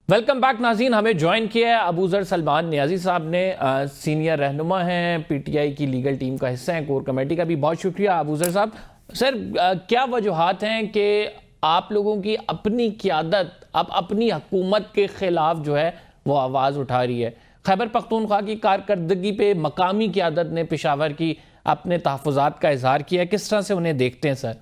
Welcome back नाज़रीन। हमें join किया है अबूजर सलमान नियाजी साहब ने, सीनियर रहनुमा हैं, पीटीआई की लीगल टीम का हिस्सा हैं, कोर कमेटी का भी। बहुत शुक्रिया अबूजर साहब। सर, क्या वजूहात हैं कि आप लोगों की अपनी क़यादत अब अपनी हुकूमत के ख़िलाफ़ जो है वो आवाज़ उठा रही है? खैबर पख्तूनख्वा की कारकर्दगी पे मकामी क़यादत ने पेशावर की अपने तहफ़्फ़ुज़ात का इजहार किया है, किस तरह से उन्हें देखते हैं सर?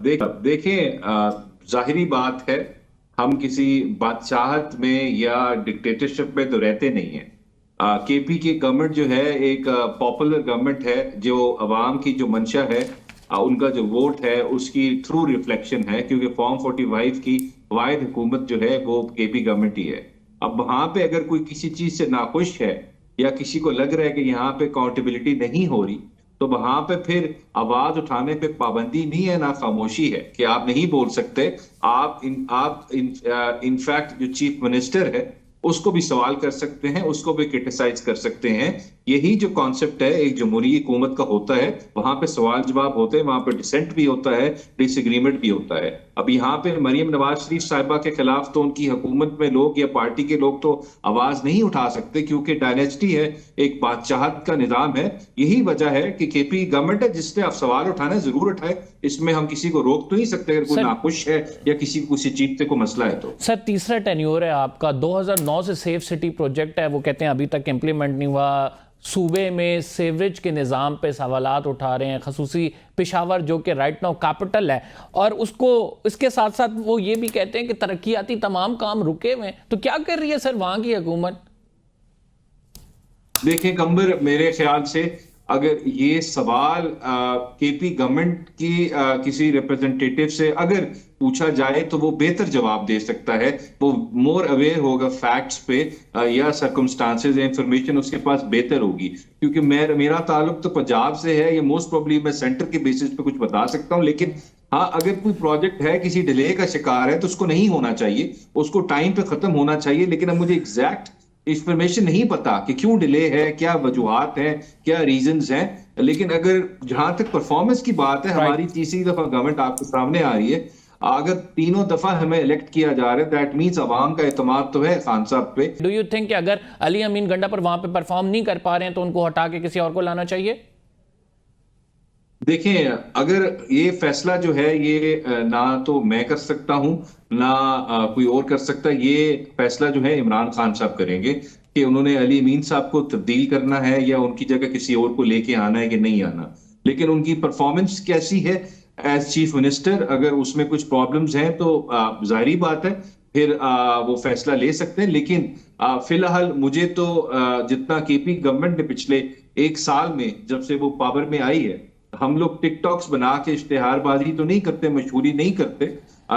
देखें, जाहिरी बात है, हम किसी बादशाहत में या डिक्टेटरशिप में तो रहते नहीं हैं। केपी की गवर्नमेंट जो है एक पॉपुलर गवर्नमेंट है, जो अवाम की जो मंशा है, उनका जो वोट है उसकी थ्रू रिफ्लेक्शन है, क्योंकि फॉर्म 45 की वाहिद हुकूमत जो है वो केपी गवर्नमेंट ही है। अब वहां पे अगर कोई किसी चीज से नाखुश है या किसी को लग रहा है कि यहाँ पे अकाउंटेबिलिटी नहीं हो रही, तो वहां पे फिर आवाज उठाने पे पाबंदी नहीं है, ना खामोशी है कि आप नहीं बोल सकते। आप इनफैक्ट जो चीफ मिनिस्टर है उसको भी सवाल कर सकते हैं, उसको भी क्रिटिसाइज कर सकते हैं। यही जो कॉन्सेप्ट है एक जमहूरी हुकूमत का होता है, वहां पे सवाल जवाब होते हैं, वहां पे डिसेंट भी होता है, डिसएग्रीमेंट भी होता है। अब यहाँ पे मरियम नवाज शरीफ साहिबा के खिलाफ तो उनकी हुकूमत में लोग या पार्टी के लोग तो आवाज नहीं उठा सकते, क्योंकि डायनेस्टी है, एक बादशाहत का निजाम है। यही वजह है कि केपी गवर्नमेंट है, जिससे आप सवाल उठाना जरूर उठाए, इसमें हम किसी को रोक तो नहीं सकते अगर कोई नाखुश है या किसी को किसी चीज से कोई मसला है तो। सर, तीसरा टेन्योर है आपका, 2009 से सेफ सिटी प्रोजेक्ट है, वो कहते हैं अभी तक इम्प्लीमेंट नहीं हुआ। सूबे में सेवरेज के निज़ाम पे सवालात उठा रहे हैं, खसूसी पेशावर जो कि राइट नाउ कैपिटल है, और उसको इसके साथ साथ वो ये भी कहते हैं कि तरक्याती तमाम काम रुके हुए हैं। तो क्या कर रही है सर वहां की हुकूमत? देखें कंबर, मेरे ख्याल से अगर ये सवाल केपी गवर्नमेंट की किसी रिप्रेजेंटेटिव से अगर पूछा जाए तो वो बेहतर जवाब दे सकता है। वो मोर अवेयर होगा फैक्ट्स पे, या सर्कमस्टांसेस या इंफॉर्मेशन उसके पास बेहतर होगी। क्योंकि मेरा ताल्लुक तो पंजाब से है, ये मोस्ट प्रोबेबली मैं सेंटर के बेसिस पे कुछ बता सकता हूँ। लेकिन हाँ, अगर कोई प्रोजेक्ट है किसी डिले का शिकार है तो उसको नहीं होना चाहिए, उसको टाइम पे खत्म होना चाहिए। लेकिन अब मुझे एग्जैक्ट इंफॉर्मेशन नहीं पता कि क्यों डिले है, क्या वजूहात हैं, क्या रीजंस हैं। लेकिन अगर जहां तक परफॉर्मेंस की बात है, हमारी तीसरी दफा गवर्नमेंट आपके सामने आ रही है। अगर तीनों दफा हमें इलेक्ट किया जा रहा है, दैट मींस अवाम का एतमाद तो है खान साहब पे। डू यू थिंक कि अगर अली अमीन गंडा पर वहां पे परफॉर्म नहीं कर पा रहे हैं तो उनको हटा के किसी और को लाना चाहिए? देखें, अगर ये फैसला जो है ये ना तो मैं कर सकता हूं, ना कोई और कर सकता। ये फैसला जो है इमरान खान साहब करेंगे कि उन्होंने अली अमीन साहब को तब्दील करना है या उनकी जगह किसी और को लेके आना है कि नहीं आना। लेकिन उनकी परफॉर्मेंस कैसी है एज चीफ मिनिस्टर, अगर उसमें कुछ प्रॉब्लम्स हैं तो जाहिर बात है फिर वो फैसला ले सकते हैं। लेकिन फिलहाल मुझे तो जितना केपी गवर्नमेंट ने पिछले एक साल में जब से वो पावर में आई है, हम लोग टिकटॉक्स बना के इश्तेहारबाजी तो नहीं करते, मशहूरी नहीं करते।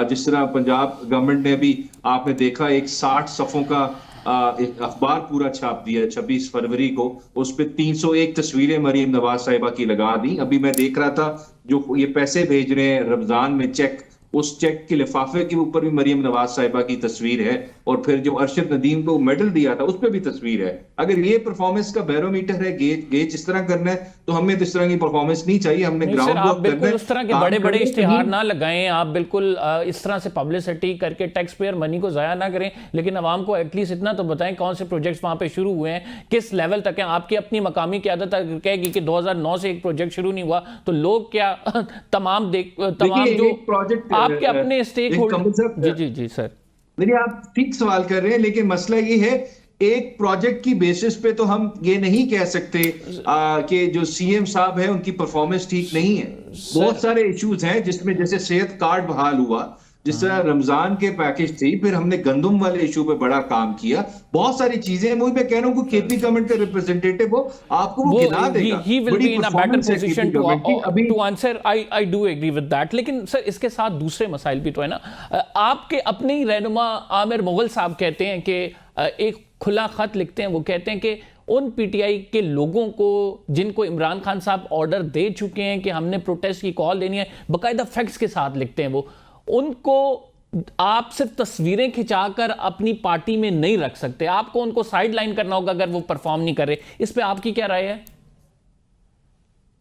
जिस तरह पंजाब गवर्नमेंट ने अभी आपने देखा एक 60 सफ़ों का एक अखबार पूरा छाप दिया 26 फरवरी को, उस पर 301 तस्वीरें मरीम नवाज साहिबा की लगा दी। अभी मैं देख रहा था जो ये पैसे भेज रहे हैं रमजान में चेक, उस चेक के लिफाफे के ऊपर भी मरीम नवाज साहिबा की तस्वीर है, और फिर जो अरशद नदीम को मेडल दिया था उस पर भी तस्वीर है। अगर ये परफॉर्मेंस का बैरोमीटर है, गेज इस तरह करना है, तो हमें तो इस तरह की परफॉर्मेंस नहीं चाहिए। हमने ग्राउंड आप वर्क करना बिल्कुल है, उस तरह के बड़े बड़े इश्तिहार ना लगाएं, आप बिल्कुल इस तरह से पब्लिसिटी करके टैक्स पेयर मनी को ज़ाया ना करें। लेकिन आवाम को एटलीस्ट इतना तो बताएं कौन से प्रोजेक्ट्स वहाँ पे शुरू हुए हैं, किस लेवल तक हैं। आपकी अपनी मकामी क़यादत कहेगी कि 2009 से एक प्रोजेक्ट शुरू नहीं हुआ, तो लोग क्या तमाम जो प्रोजेक्ट आपके अपने स्टेक होल्डर। जी जी जी सर, नहीं, आप ठीक सवाल कर रहे हैं, लेकिन मसला ये है एक प्रोजेक्ट की बेसिस पे तो हम ये नहीं कह सकते कि जो सीएम साहब है उनकी परफॉर्मेंस ठीक नहीं है। बहुत सारे इश्यूज हैं जिसमें जैसे सेहत कार्ड बहाल हुआ, जिस तरह रमजान के पैकेज थी, फिर हमने गंदम वाले इशू पे बड़ा काम किया। बहुत सारी चीजें, मुझे मैं कह रहा हूँ कि केपी गवर्नमेंट का रिप्रेजेंटेटिव हो, आपको वो गिना देगा। बड़ी परफॉर्मेंस है केपी गवर्नमेंट की अभी। To answer I do agree with that. लेकिन सर इसके साथ दूसरे मसाइल भी तो है ना। आपके अपने ही रहनुमा आमिर मुगल साहब कहते हैं कि एक खुला खत लिखते हैं, वो कहते हैं कि उन पीटीआई के लोगों को जिनको इमरान खान साहब ऑर्डर दे चुके हैं कि हमने प्रोटेस्ट की कॉल देनी है, बाकायदा फैक्ट्स के साथ लिखते हैं वो, उनको आप सिर्फ तस्वीरें खिंचाकर अपनी पार्टी में नहीं रख सकते, आपको उनको साइड लाइन करना होगा अगर वो परफॉर्म नहीं कर रहे। इस पे आपकी क्या राय है?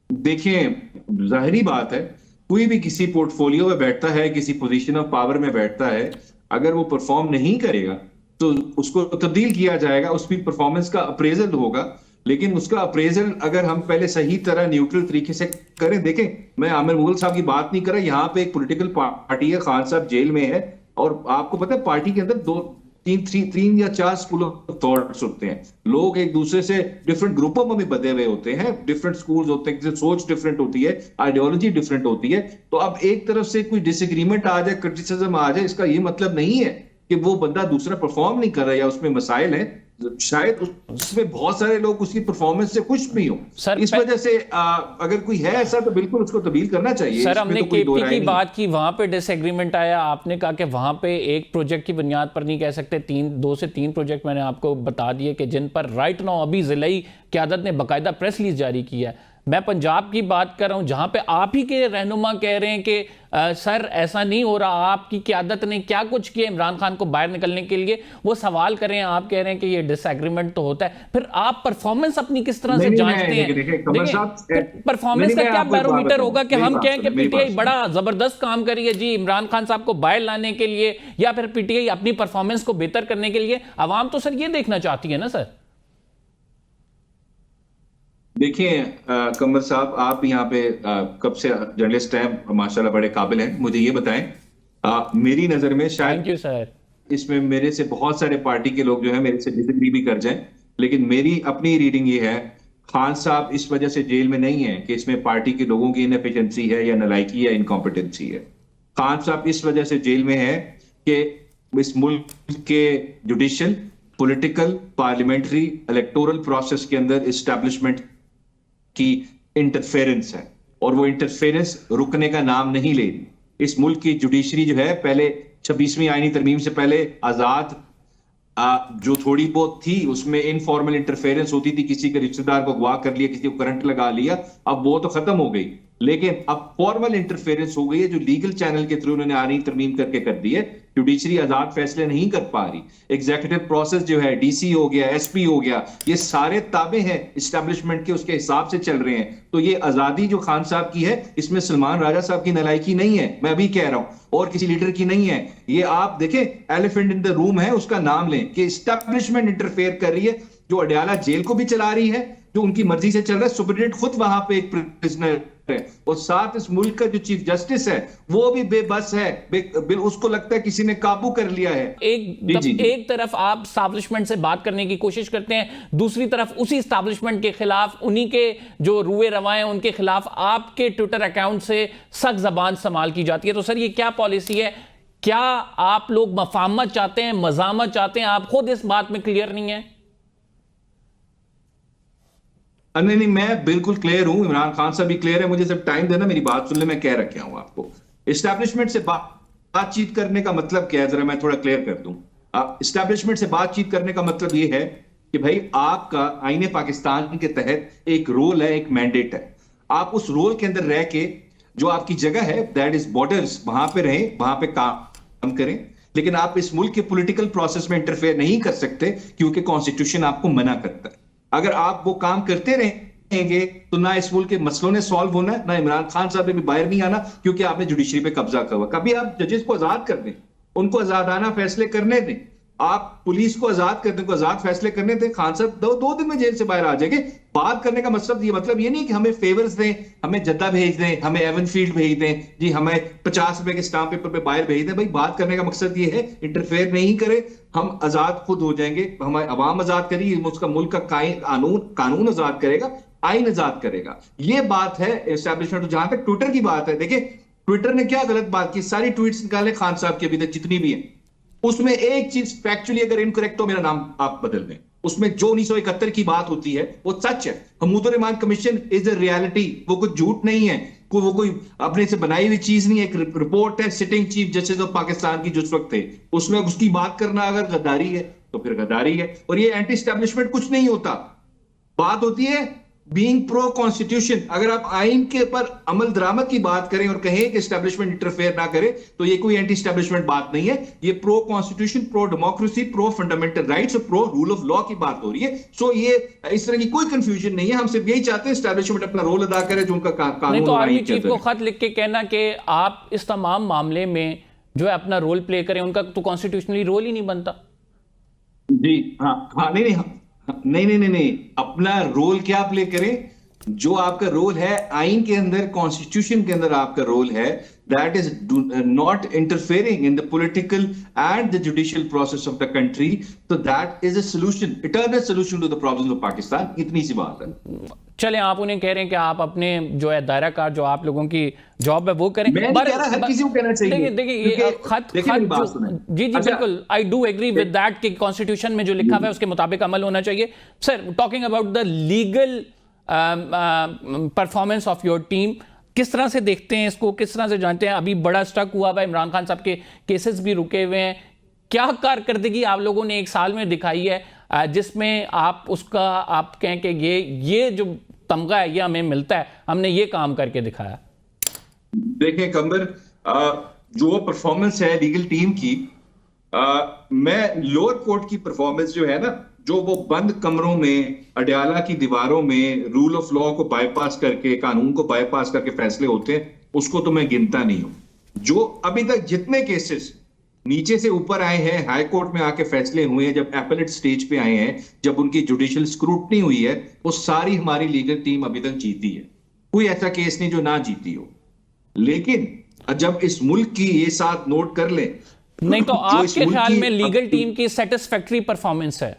देखिए, जाहिरी बात है कोई भी किसी पोर्टफोलियो में बैठता है, किसी पोजीशन ऑफ पावर में बैठता है, अगर वो परफॉर्म नहीं करेगा तो उसको तब्दील किया जाएगा, उसकी परफॉर्मेंस का अप्रेजल होगा। लेकिन उसका अप्रेजल अगर हम पहले सही तरह न्यूट्रल तरीके से करें। देखें, मैं आमिर मुगल साहब की बात नहीं कर रहा, यहाँ पे एक पॉलिटिकल पार्टी है, खान साहब जेल में है, और आपको पता है पार्टी के अंदर तीन या चार स्कूल ऑफ थॉट्स होते हैं। लोग एक दूसरे से डिफरेंट ग्रुपों में भी बधे हुए होते हैं, डिफरेंट स्कूल्स होते हैं, सोच डिफरेंट होती है, आइडियोलॉजी डिफरेंट होती है। तो अब एक तरफ से कोई डिसएग्रीमेंट आ जाए, क्रिटिसिज्म आ जाए, इसका ये मतलब नहीं है कि वो बंदा दूसरा परफॉर्म नहीं कर रहा या उसमें मसाइल हैं। शायद उसमें बहुत सारे लोग उसकी परफॉर्मेंस से खुश भी हों। सर, इस वजह से अगर कोई है ऐसा तो बिल्कुल उसको तब्दील करना चाहिए। सर, इसमें हमने तो कोई दो केपी राय की नहीं। बात की, वहां पे डिसएग्रीमेंट आया, आपने कहा कि वहां पे एक प्रोजेक्ट की बुनियाद पर नहीं कह सकते, 2 से 3 प्रोजेक्ट मैंने आपको बता दिए कि जिन पर राइट नाउ अभी जिलाई क़यादत ने बाकायदा प्रेस रिलीज जारी किया है। मैं पंजाब की बात कर रहा हूं, जहां पे आप ही के रहनुमा कह रहे हैं कि सर ऐसा नहीं हो रहा, आपकी क़यादत ने क्या कुछ किया इमरान खान को बाहर निकलने के लिए। वो सवाल करें, आप कह रहे हैं कि ये डिसएग्रीमेंट तो होता है, फिर आप परफॉर्मेंस अपनी किस तरह से जांचते हैं? देखिए, परफॉर्मेंस का क्या बैरोमीटर होगा कि हम कहें कि पीटीआई बड़ा जबरदस्त काम करी है जी इमरान खान साहब को बाहर लाने के लिए, या फिर पीटीआई अपनी परफॉर्मेंस को बेहतर करने के लिए? अवाम तो सर ये देखना चाहती है ना सर। देखिए कमर साहब, आप यहाँ पे कब से जर्नलिस्ट हैं, माशाल्लाह बड़े काबिल हैं। मुझे ये बताएं, मेरी नजर में शायद थैंक यू सर। इसमें मेरे से बहुत सारे पार्टी के लोग जो है मेरे से डिसएग्री भी कर जाएं, लेकिन मेरी अपनी रीडिंग ये है, खान साहब इस वजह से जेल में नहीं है कि इसमें पार्टी के लोगों की इनएफिशिएंसी है या नालायकी या इनकॉम्पिटेंसी है। खान साहब इस वजह से जेल में है कि इस मुल्क के judicial, political, parliamentary, electoral process के अंदर एस्टैब्लिशमेंट की इंटरफेरेंस है, और वो इंटरफेरेंस रुकने का नाम नहीं ले रही। इस मुल्क की जुडिशरी जो है, पहले 26वीं आईनी तरमीम से पहले आजाद जो थोड़ी बहुत थी, उसमें इनफॉर्मल इंटरफेरेंस होती थी, किसी के रिश्तेदार को अगवा कर लिया, किसी को करंट लगा लिया, अब वो तो खत्म हो गई। लेकिन अब फॉर्मल इंटरफेरेंस हो गई है, जो लीगल चैनल के थ्रू उन्होंने आईनी तरमीम करके कर दी है। जुडिशरी आजाद फैसले नहीं कर पा रही। एग्जीक्यूटिव प्रोसेस जो है, डीसी हो गया, एसपी हो गया, ये सारे ताबे हैं एस्टैब्लिशमेंट के, उसके हिसाब से चल रहे हैं। तो ये आजादी जो खान साहब की है, इसमें सलमान राजा साहब की नालायकी नहीं है, मैं अभी कह रहा हूं, और किसी लीडर की नहीं है। ये आप देखें, एलिफेंट इन द रूम है, उसका नाम लें कि एस्टैब्लिशमेंट इंटरफेयर कर रही है, जो अडयाला जेल को भी चला रही है, जो उनकी मर्जी से चल रहा है। सुप्रीटेंडेंट खुद वहां पे एक प्रिजनर है, और साथ इस मुल्क का जो चीफ जस्टिस है वो भी बेबस है, उसको लगता है किसी ने काबू कर लिया है। एक तरफ आप एस्टैब्लिशमेंट से बात करने की कोशिश करते हैं, दूसरी तरफ उसी एस्टैब्लिशमेंट के खिलाफ, उन्हीं के जो रुए रवाए उनके खिलाफ आपके ट्विटर अकाउंट से सख्त जबान इस्तेमाल की जाती है। तो सर ये क्या पॉलिसी है? क्या आप लोग मफाहमत चाहते हैं, मजामत चाहते हैं? आप खुद इस बात में क्लियर नहीं है? नहीं, मैं बिल्कुल क्लियर हूं, इमरान खान साहब भी क्लियर है। मुझे सिर्फ टाइम देना, मेरी बात सुन ले, मैं कह रखा हूं आपको। एस्टैब्लिशमेंट से बातचीत करने का मतलब क्या है, जरा मैं थोड़ा क्लियर कर दूं। एस्टैब्लिशमेंट से बातचीत करने का मतलब ये है कि भाई आपका आईने पाकिस्तान के तहत एक रोल है, एक मैंडेट है। आप उस रोल के अंदर रह के जो आपकी जगह है, दैट इज बॉर्डर्स, वहां पे रहें, वहां पे काम करें। लेकिन आप इस मुल्क के पॉलिटिकल प्रोसेस में इंटरफेयर नहीं कर सकते, क्योंकि कॉन्स्टिट्यूशन आपको मना करता है। अगर आप वो काम करते रहेंगे तो ना इस मुल्क के मसलों ने सॉल्व होना है, ना इमरान खान साहब ने भी बाहर नहीं आना, क्योंकि आपने जुडिशरी पे कब्जा कर हुआ। कभी आप जजेस को आजाद कर दें, उनको आजादाना फैसले करने दें, आप पुलिस को आजाद कर दें, उनको आजाद फैसले करने दें, खान साहब 2 दिन में जेल से बाहर आ जाएंगे। बात करने का मतलब ये नहीं कि हमें फेवर्स दें, हमें जद्दा भेज दें, हमें एवनफील्ड भेज दें जी, हमें 50 रुपए के स्टाम्प पेपर पे बाहर भेज दें। भाई बात करने का मकसद ये है, इंटरफेयर नहीं करे, हम आजाद खुद हो जाएंगे, हमारे अवाम आजाद करेगी, उसका मुल्क का कानून आजाद करेगा, आइन आजाद करेगा। ये बात है एस्टैब्लिशमेंट। जहां तक ट्विटर की बात है, देखिए ट्विटर ने क्या गलत बात की, सारी ट्वीट्स निकाले खान साहब की अभी तक जितनी भी हैं, उसमें एक चीज फैक्चुअली अगर इनकरेक्ट हो, मेरा नाम आप बदल दें। उसमें जो 1971 की बात होती है वो सच है। Hamoodur Rahman commission is a reality, वो कुछ झूठ नहीं है, वो कोई अपने से बनाई हुई चीज नहीं है, एक रिपोर्ट है sitting chief justice of Pakistan की जो उस वक्त थे। उसमें उसकी बात करना अगर गद्दारी है तो फिर गद्दारी है, और ये एंटी एस्टैब्लिशमेंट कुछ नहीं होता। बात होती है बीइंग प्रो कॉन्स्टिट्यूशन, अगर आप आइन के ऊपर अमल दरामद की बात करें और कहें कि एस्टेब्लिशमेंट इंटरफेयर ना करे, तो ये कोई एंटी एस्टेब्लिशमेंट बात नहीं है। ये pro constitution, pro democracy, pro fundamental rights और प्रो रूल ऑफ लॉ की बात हो रही है। सो ये इस तरह की कोई कंफ्यूजन नहीं है। हम सिर्फ यही चाहते हैं एस्टेब्लिशमेंट अपना रोल अदा करे जो उनका नहीं कानून तो और आर्मी आइन के चीफ को अंदर है। खत लिख के कहना कि आप इस तमाम मामले में जो है अपना रोल प्ले करें, उनका तो कॉन्स्टिट्यूशनली रोल ही नहीं बनता। जी हाँ हाँ, नहीं नहीं हाँ, नहीं नहीं नहीं नहीं, अपना रोल क्या प्ले करें? जो आपका रोल है आइन के अंदर, कॉन्स्टिट्यूशन के अंदर आपका रोल है, that is not interfering in the political and the judicial process of the country. तो that is a solution, eternal solution to the problems of Pakistan. इतनी सी बात है। चले, आप उन्हें कह रहे हैं कि आप अपने जो है दायरा कार जो आप लोगों की जॉब है वो करें। मैं नहीं कह रहा हर किसी को कहना चाहिए। देखिए देखिए ये क्योंकि- खत देखिए मेरी बात जो सुनें। जी जी अच्छा, बिल्कुल, I do agree with that कि कॉन्स्टिट्यूशन में जो लिखा हुआ है उसके मुताबिक अमल होना चाहिए। Sir, talking about the legal performance of your team, किस तरह से देखते हैं इसको, किस तरह से जानते हैं? अभी बड़ा स्टक हुआ हुआ है, इमरान खान साहब के केसेस भी रुके हुए हैं। क्या कारकर्दगी आप लोगों ने एक साल में दिखाई है जिसमें आप उसका आप कहें कि ये जो तमगा है ये हमें मिलता है, हमने ये काम करके दिखाया? देखिए कंबर, जो परफॉर्मेंस है लीगल टीम की, मैं लोअर कोर्ट की परफॉर्मेंस जो है ना, जो वो बंद कमरों में, अडयाला की दीवारों में रूल ऑफ लॉ को बाईपास करके, कानून को बाईपास करके फैसले होते हैं, उसको तो मैं गिनता नहीं हूं। जो अभी तक जितने केसेस नीचे से ऊपर आए हैं, हाई कोर्ट में आके फैसले हुए हैं, जब एपेलेट स्टेज पे आए हैं, जब उनकी जुडिशियल स्क्रूटनी हुई है, वो सारी हमारी लीगल टीम अभी तक जीती है। कोई ऐसा केस नहीं जो ना जीती हो। लेकिन जब इस मुल्क की ये साथ नोट कर ले, नहीं तो जो इस आपके मुल्क ख्याल की में लीगल टीम की सेटिस्फैक्टरी परफॉर्मेंस है?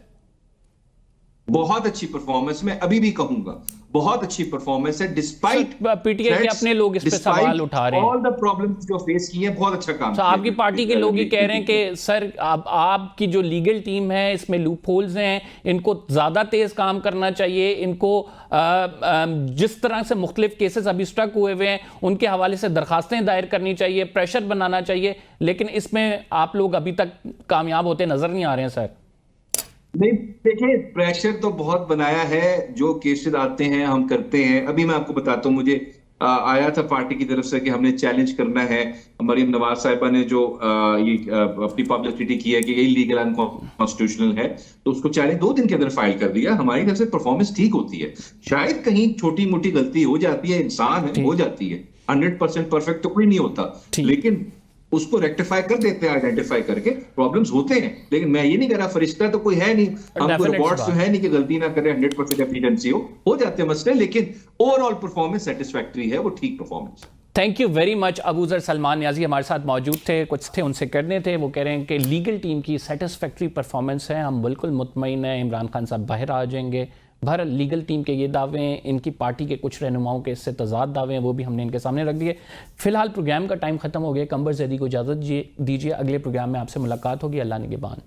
बहुत अच्छी परफॉर्मेंस, मैं अभी भी कहूंगा बहुत अच्छी परफॉर्मेंस है। डिस्पाइट पीटीआई के अपने लोग इस पे सवाल उठा रहे हैं। ऑल द प्रॉब्लम्स जो फेस की है, बहुत अच्छा काम तो किया आपकी है। पार्टी के लोग ही कह रहे हैं कि सर आपकी जो लीगल टीम है इसमें लूप होल्स हैं, इनको ज्यादा तेज काम करना चाहिए, इनको जिस तरह से मुख्तलिफ केसेस अभी स्टक हुए हुए हैं उनके हवाले से दरखास्तें दायर करनी चाहिए, प्रेशर बनाना चाहिए, लेकिन इसमें आप लोग अभी तक कामयाब होते नजर नहीं आ रहे हैं सर। नहीं, देखिए प्रेशर तो बहुत बनाया है, जो केसेस आते हैं हम करते हैं। अभी मैं आपको बताता हूँ, मुझे आया था पार्टी की तरफ से कि हमने चैलेंज करना है। मरीम नवाज साहिबा ने जो ये अपनी पब्लिसिटी की है कि ये इलीगल अनकॉन्स्टिट्यूशनल है, तो उसको चैलेंज 2 दिन के अंदर फाइल कर दिया। हमारी तरफ से परफॉर्मेंस ठीक होती है, शायद कहीं छोटी मोटी गलती हो जाती है, इंसान है, हो जाती है। 100% परफेक्ट तो कोई नहीं होता, लेकिन उसको रेक्टिफाई कर देते हैं, आइडेंटिफाई करके। प्रॉब्लम्स होते हैं, लेकिन मैं ये नहीं कह रहा फरिश्ता तो कोई है नहीं, हमको रिवॉर्ड्स तो है नहीं कि गलती ना करें, 100% एफिशिएंसी हो जाते हैं मसले, लेकिन ओवरऑल परफॉर्मेंस सेटिस्फैक्टरी है, वो ठीक performance. Thank you very much. Abuzar Salman Niazi हमारे साथ मौजूद थे, कुछ थे उनसे करने थे। वो कह रहे हैं कि लीगल टीम की सेटिस्फैक्टरी परफॉर्मेंस है, हम बिल्कुल मुतमईन हैं, इमरान खान साहब बाहर आ जाएंगे। बहर लीगल टीम के ये दावे हैं, इनकी पार्टी के कुछ रहनुमाओं के इससे तजाद दावे हैं, वो भी हमने इनके सामने रख दिए। फिलहाल प्रोग्राम का टाइम खत्म हो गया। कंबर ज़ैदी को इजाज़त दीजिए, अगले प्रोग्राम में आपसे मुलाकात होगी। अल्लाह निगहबान।